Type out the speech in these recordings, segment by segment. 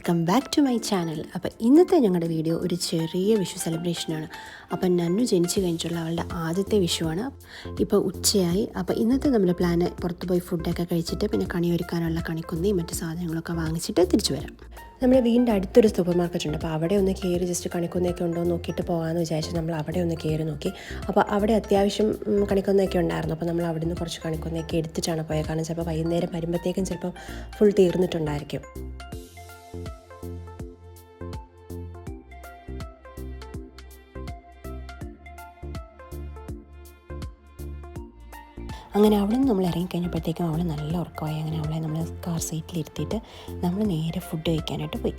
Welcome back to my channel. അപ്പോൾ ഇന്നത്തെ ഞങ്ങളുടെ വീഡിയോ ഒരു ചെറിയ വിഷു സെലിബ്രേഷനാണ്. അപ്പം നന്നു ജനിച്ചു കഴിഞ്ഞിട്ടുള്ള അവളുടെ ആദ്യത്തെ വിഷുവാണ്. ഇപ്പോൾ ഉച്ചയായി. അപ്പോൾ ഇന്നത്തെ നമ്മുടെ പ്ലാന് പുറത്ത് പോയി ഫുഡൊക്കെ കഴിച്ചിട്ട് പിന്നെ കണി ഒരുക്കാനുള്ള കണിക്കൊന്നയും മറ്റു സാധനങ്ങളൊക്കെ വാങ്ങിച്ചിട്ട് തിരിച്ചു വരാം. നമ്മുടെ വീടിൻ്റെ അടുത്തൊരു സൂപ്പർ മാർക്കറ്റ് ഉണ്ട്. അപ്പോൾ അവിടെ ഒന്ന് കയറി ജസ്റ്റ് കണിക്കൊന്നയൊക്കെ ഉണ്ടോ എന്ന് നോക്കിയിട്ട് പോകാമെന്ന് വിചാരിച്ച് നമ്മൾ അവിടെ ഒന്ന് കയറി നോക്കി. അപ്പോൾ അവിടെ അത്യാവശ്യം കണിക്കൊന്നയൊക്കെ ഉണ്ടായിരുന്നു. അപ്പോൾ നമ്മൾ അവിടെ നിന്ന് കുറച്ച് കണിക്കൊന്നയൊക്കെ എടുത്തിട്ടാണ് പോയത്. കാരണം ചിലപ്പോൾ വൈകുന്നേരം വരുമ്പോഴത്തേക്കും ചിലപ്പോൾ ഫുൾ തീർന്നിട്ടുണ്ടായിരിക്കും. അങ്ങനെ അവിടെ നിന്ന് നമ്മൾ ഇറങ്ങിക്കഴിഞ്ഞപ്പോഴത്തേക്കും അവൾ നല്ല ഉറക്കമായി. അങ്ങനെ അവളെ നമ്മൾ കാർ സീറ്റിലിരുത്തിയിട്ട് നമ്മൾ നേരെ ഫുഡ് കഴിക്കാനായിട്ട് പോയി.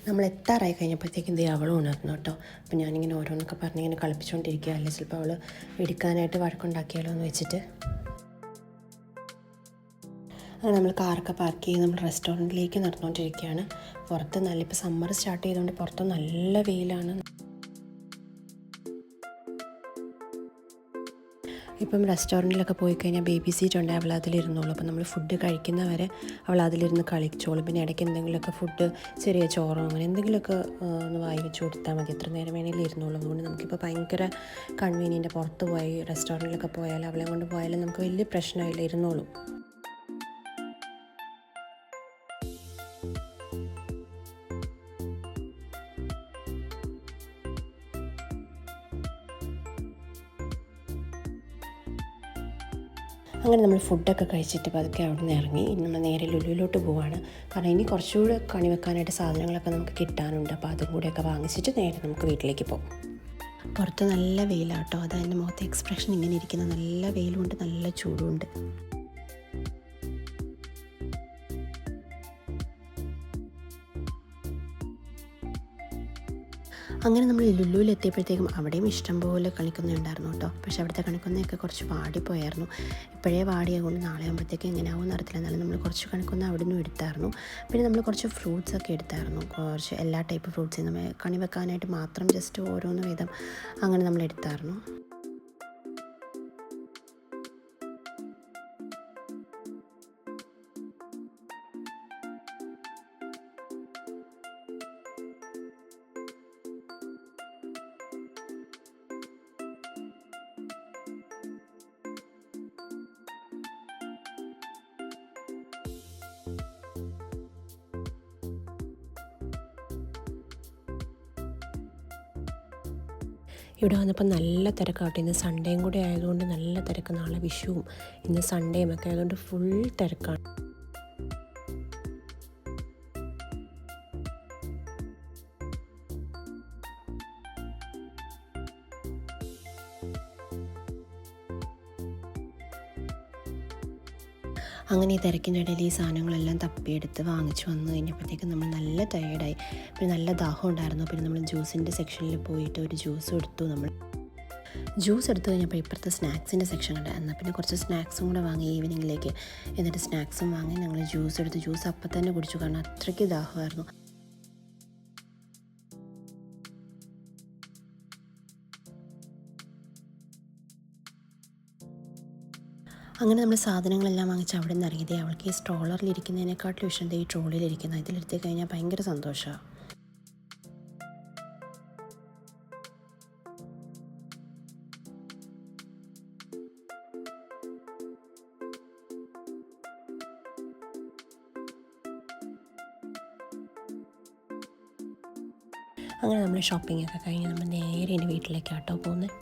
നമ്മൾ എത്താറായി കഴിഞ്ഞപ്പോഴത്തേക്കും എന്ത് അവളും ഉണർന്നു കേട്ടോ. അപ്പോൾ ഞാനിങ്ങനെ ഓരോന്നൊക്കെ പറഞ്ഞിങ്ങനെ കളിപ്പിച്ചുകൊണ്ടിരിക്കുക. അല്ലെങ്കിൽ ചിലപ്പോൾ അവൾ എടുക്കാനായിട്ട് വഴക്കുണ്ടാക്കിയാലോ എന്ന് വെച്ചിട്ട് അങ്ങനെ നമ്മൾ കാറൊക്കെ പാർക്ക് ചെയ്ത് നമ്മൾ റെസ്റ്റോറൻറ്റിലേക്ക് നടന്നുകൊണ്ടിരിക്കുകയാണ്. പുറത്ത് നല്ല ഇപ്പോൾ സമ്മർ സ്റ്റാർട്ട് ചെയ്തുകൊണ്ട് പുറത്ത് നല്ല വെയിലാണ്. ഇപ്പം റെസ്റ്റോറൻറ്റിലൊക്കെ പോയി കഴിഞ്ഞാൽ ബേബി സീറ്റ് ഉണ്ട്, അവൾ അതിലിരുന്നോളൂ. അപ്പോൾ നമ്മൾ ഫുഡ് കഴിക്കുന്നവരെ അവൾ അതിലിരുന്ന് കളിച്ചോളും. പിന്നെ ഇടയ്ക്ക് എന്തെങ്കിലുമൊക്കെ ഫുഡ്, ചെറിയ ചോറോ അങ്ങനെ എന്തെങ്കിലുമൊക്കെ ഒന്ന് വായി വെച്ച് കൊടുത്താൽ മതി. എത്ര നേരം വേണമെങ്കിലും ഇരുന്നോളും. അതുകൊണ്ട് നമുക്കിപ്പോൾ ഭയങ്കര കൺവീനിയൻ്റ്. പുറത്ത് പോയി റെസ്റ്റോറൻറ്റിലൊക്കെ പോയാൽ അവളെ കൊണ്ട് പോയാലും നമുക്ക് വലിയ പ്രശ്നമില്ല, ഇരുന്നോളും. അങ്ങനെ നമ്മൾ ഫുഡൊക്കെ കഴിച്ചിട്ട് പതുക്കെ അവിടെ നിന്ന് ഇറങ്ങി. ഇനി നമ്മൾ നേരെ ലുലുവിലോട്ട് പോവാണ്. കാരണം ഇനി കുറച്ചുകൂടെ കണി വെക്കാനായിട്ട് സാധനങ്ങളൊക്കെ നമുക്ക് കിട്ടാനുണ്ട്. അപ്പോൾ അതും കൂടെയൊക്കെ വാങ്ങിച്ചിട്ട് നേരെ നമുക്ക് വീട്ടിലേക്ക് പോകും. പുറത്ത് നല്ല വെയിലാട്ടോ. അത് എൻ്റെ മുഖത്തെ എക്സ്പ്രഷൻ ഇങ്ങനെ ഇരിക്കുന്ന. നല്ല വെയിലുണ്ട്, നല്ല ചൂടുണ്ട്. അങ്ങനെ നമ്മൾ ലുലുവിൽ എത്തിയപ്പോഴത്തേക്കും അവിടെയും ഇഷ്ടംപോലെ കണിക്കൊന്നയുണ്ടായിരുന്നു കേട്ടോ. പക്ഷേ അവിടുത്തെ കണിക്കൊന്നയൊക്കെ കുറച്ച് വാടിപ്പോയായിരുന്നു. ഇപ്പോഴേ വാടിയായതുകൊണ്ട് നാളെ ആകുമ്പോഴത്തേക്കും എങ്ങനെയാവും അറിയത്തില്ല. എന്നാലും നമ്മൾ കുറച്ച് കണിക്കൊന്ന അവിടെ നിന്നും എടുത്തായിരുന്നു. പിന്നെ നമ്മൾ കുറച്ച് ഫ്രൂട്ട്സൊക്കെ എടുത്തായിരുന്നു. കുറച്ച് എല്ലാ ടൈപ്പ് ഫ്രൂട്ട്സും നമ്മൾ കണി വെക്കാനായിട്ട് മാത്രം ജസ്റ്റ് ഓരോന്ന് വീതം അങ്ങനെ നമ്മൾ എടുത്തായിരുന്നു. ഇവിടെ വന്നപ്പോൾ നല്ല തിരക്കാട്ടെ. ഇന്ന് സൺഡേയും കൂടെ ആയതുകൊണ്ട് നല്ല തിരക്ക്. നാളെ വിഷുവും ഇന്ന് സൺഡേയും ഒക്കെ ആയതുകൊണ്ട് ഫുൾ തിരക്കാണ്. അങ്ങനെ ഈ തിരക്കിനിടയിൽ ഈ സാധനങ്ങളെല്ലാം തപ്പിയെടുത്ത് വാങ്ങിച്ചു വന്നു കഴിഞ്ഞപ്പോഴത്തേക്കും നമ്മൾ നല്ല ടയേർഡായി. പിന്നെ നല്ല ദാഹം ഉണ്ടായിരുന്നു. പിന്നെ നമ്മൾ ജ്യൂസിൻ്റെ സെക്ഷനിൽ പോയിട്ട് ഒരു ജ്യൂസ് എടുത്തു. നമ്മൾ ജ്യൂസ് എടുത്തു കഴിഞ്ഞപ്പോൾ ഇപ്പുറത്തെ സ്നാക്സിൻ്റെ സെക്ഷൻ ഉണ്ട്. എന്നാൽ പിന്നെ കുറച്ച് സ്നാക്സും കൂടെ വാങ്ങി ഈവനിങ്ങിലേക്ക്. എന്നിട്ട് സ്നാക്സും വാങ്ങി ഞങ്ങൾ ജ്യൂസ് എടുത്ത് ജ്യൂസ് അപ്പം തന്നെ കുടിച്ചു. കാരണം അത്രയ്ക്ക് ദാഹമായിരുന്നു. അങ്ങനെ നമ്മൾ സാധനങ്ങളെല്ലാം വാങ്ങിച്ച് അവിടെ നിന്ന് ഇറങ്ങിയത്. അവൾക്ക് ഈ സ്ട്രോളറിലിരിക്കുന്നതിനെക്കാട്ടിലും ഇഷ്ടം ഈ ട്രോളിലിരിക്കുന്നത്. ഇതിലെടുത്ത് കഴിഞ്ഞാൽ ഭയങ്കര സന്തോഷമാണ്. അങ്ങനെ നമ്മൾ ഷോപ്പിംഗ് ഒക്കെ കഴിഞ്ഞ് നമ്മൾ നേരെ എൻ്റെ വീട്ടിലേക്കാട്ടോ പോകുന്നത്.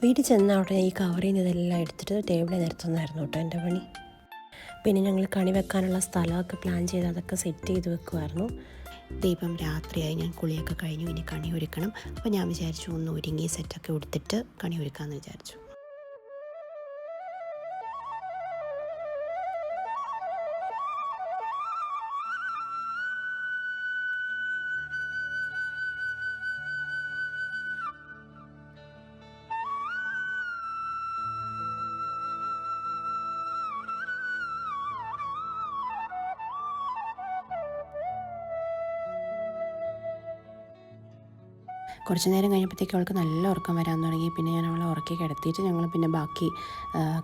വീട്ടിൽ ചെന്ന അവിടെ ഈ കവറിൽ നിന്ന് ഇതെല്ലാം എടുത്തിട്ട് ടേബിളിൽ നിരത്തുന്നതായിരുന്നു കേട്ടോ എൻ്റെ പണി. പിന്നെ ഞങ്ങൾ കണി വെക്കാനുള്ള സ്ഥലമൊക്കെ പ്ലാൻ ചെയ്ത് അതൊക്കെ സെറ്റ് ചെയ്ത് വെക്കുമായിരുന്നു. ദീപം രാത്രിയായി. ഞാൻ കുളിയൊക്കെ കഴിഞ്ഞു. ഇനി കണി ഒരുക്കണം. അപ്പോൾ ഞാൻ വിചാരിച്ചു ഒന്ന് ഒരുങ്ങി സെറ്റൊക്കെ എടുത്തിട്ട് കണി ഒരുക്കാമെന്ന് വിചാരിച്ചു. കുറച്ച് നേരം കഴിഞ്ഞപ്പോഴത്തേക്ക് അവൾക്ക് നല്ല ഉറക്കം വരാൻ തുടങ്ങി. പിന്നെ ഞാൻ അവളെ ഉറക്കി കിടത്തിയിട്ട് ഞങ്ങൾ പിന്നെ ബാക്കി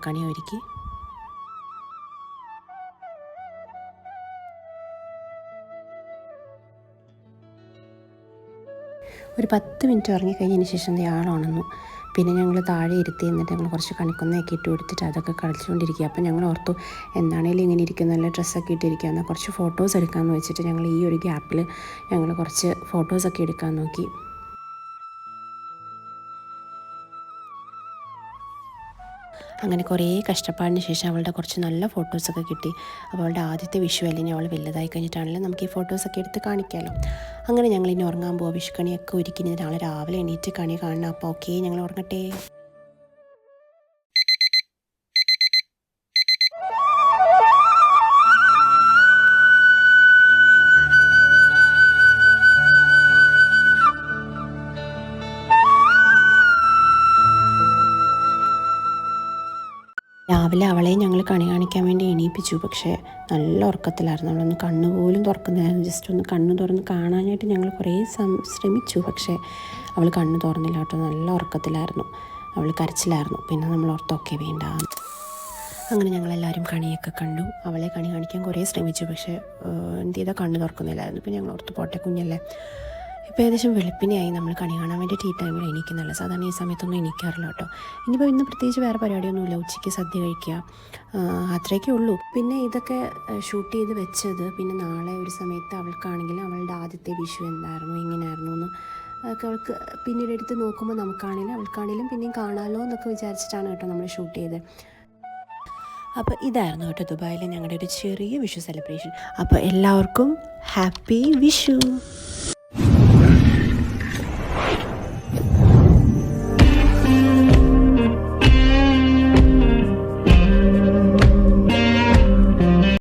കണി ഒരുക്കി. ഒരു 10 മിനിറ്റ് ഉറങ്ങിക്കഴിഞ്ഞതിന് ശേഷം ആൾ ഉണർന്നു. പിന്നെ ഞങ്ങൾ താഴെ ഇരുത്തി എന്നിട്ട് ഞങ്ങൾ കുറച്ച് കണിക്കൊന്നയൊക്കെ ഇട്ട് കൊടുത്തിട്ട് അതൊക്കെ കളിച്ചുകൊണ്ടിരിക്കുക. അപ്പം ഞങ്ങൾ ഓർത്തു എന്താണേലും ഇങ്ങനെ ഇരിക്കും, നല്ല ഡ്രസ്സൊക്കെ ഇട്ടിരിക്കുക, എന്നാൽ കുറച്ച് ഫോട്ടോസ് എടുക്കാമെന്ന് വെച്ചിട്ട് ഞങ്ങൾ ഈ ഒരു ഗ്യാപ്പിൽ ഞങ്ങൾ കുറച്ച് ഫോട്ടോസൊക്കെ എടുക്കാൻ നോക്കി. അങ്ങനെ കുറേ കഷ്ടപ്പാടിന് ശേഷം അവളുടെ കുറച്ച് നല്ല ഫോട്ടോസൊക്കെ കിട്ടി. അപ്പോൾ അവളുടെ ആദ്യത്തെ വിഷു അല്ലെങ്കിൽ അവൾ വലുതായി കഴിഞ്ഞിട്ടാണെങ്കിലും നമുക്ക് ഈ ഫോട്ടോസൊക്കെ എടുത്ത് കാണിക്കാമല്ലോ. അങ്ങനെ ഞങ്ങൾ ഇനി ഉറങ്ങാൻ പോവുക. വിഷുക്കണിയൊക്കെ ഒരുക്കി നാളെ രാവിലെ എണീറ്റ് കണി കാണണം. അപ്പോൾ ഓക്കെ, ഞങ്ങൾ ഉറങ്ങട്ടെ. രാവിലെ അവളെ ഞങ്ങൾ കണി കാണിക്കാൻ വേണ്ടി എണീപ്പിച്ചു. പക്ഷേ നല്ല ഉറക്കത്തിലായിരുന്നു. അവളൊന്ന് കണ്ണ് പോലും തുറക്കുന്നില്ലായിരുന്നു. ജസ്റ്റ് ഒന്ന് കണ്ണ് തുറന്ന് കാണാനായിട്ട് ഞങ്ങൾ കുറേ ശ്രമിച്ചു. പക്ഷേ അവൾ കണ്ണ് തുറന്നില്ല കേട്ടോ. നല്ല ഉറക്കത്തിലായിരുന്നു, അവൾ കരച്ചിലായിരുന്നു. പിന്നെ നമ്മൾ ഓർത്തൊക്കെ വേണ്ട. അങ്ങനെ ഞങ്ങളെല്ലാവരും കണിയൊക്കെ കണ്ടു. അവളെ കണി കാണിക്കാൻ കുറേ ശ്രമിച്ചു. പക്ഷേ എന്ത് ചെയ്താൽ കണ്ണ് തുറക്കുന്നില്ലായിരുന്നു. പിന്നെ ഞങ്ങൾ ഓർത്ത് പോട്ടെ, കുഞ്ഞല്ലേ. ഇപ്പോൾ ഏകദേശം വെളുപ്പിനെയായി. നമ്മൾ കണി കാണാൻ വേണ്ടിയിട്ട് ഈ ടൈമിൽ എണീക്കുന്നില്ല. സാധാരണ ഈ സമയത്തൊന്നും എണീക്കാറില്ല കേട്ടോ. ഇനിയിപ്പോൾ ഇന്ന് പ്രത്യേകിച്ച് വേറെ പരിപാടിയൊന്നുമില്ല. ഉച്ചയ്ക്ക് സദ്യ കഴിക്കുക, അത്രയൊക്കെ ഉള്ളൂ. പിന്നെ ഇതൊക്കെ ഷൂട്ട് ചെയ്ത് വെച്ചത് പിന്നെ നാളെ ഒരു സമയത്ത് അവൾക്കാണെങ്കിലും അവളുടെ ആദ്യത്തെ വിഷു എന്തായിരുന്നു, എങ്ങനെയായിരുന്നു എന്ന് ഒക്കെ അവൾക്ക് പിന്നീട് എടുത്ത് നോക്കുമ്പോൾ നമുക്കാണെങ്കിലും അവൾക്കാണെങ്കിലും പിന്നെയും കാണാമല്ലോ എന്നൊക്കെ വിചാരിച്ചിട്ടാണ് കേട്ടോ നമ്മൾ ഷൂട്ട് ചെയ്തത്. അപ്പോൾ ഇതായിരുന്നു കേട്ടോ ദുബായിലെ ഞങ്ങളുടെ ഒരു ചെറിയ വിഷു സെലിബ്രേഷൻ. അപ്പോൾ എല്ലാവർക്കും ഹാപ്പി വിഷു.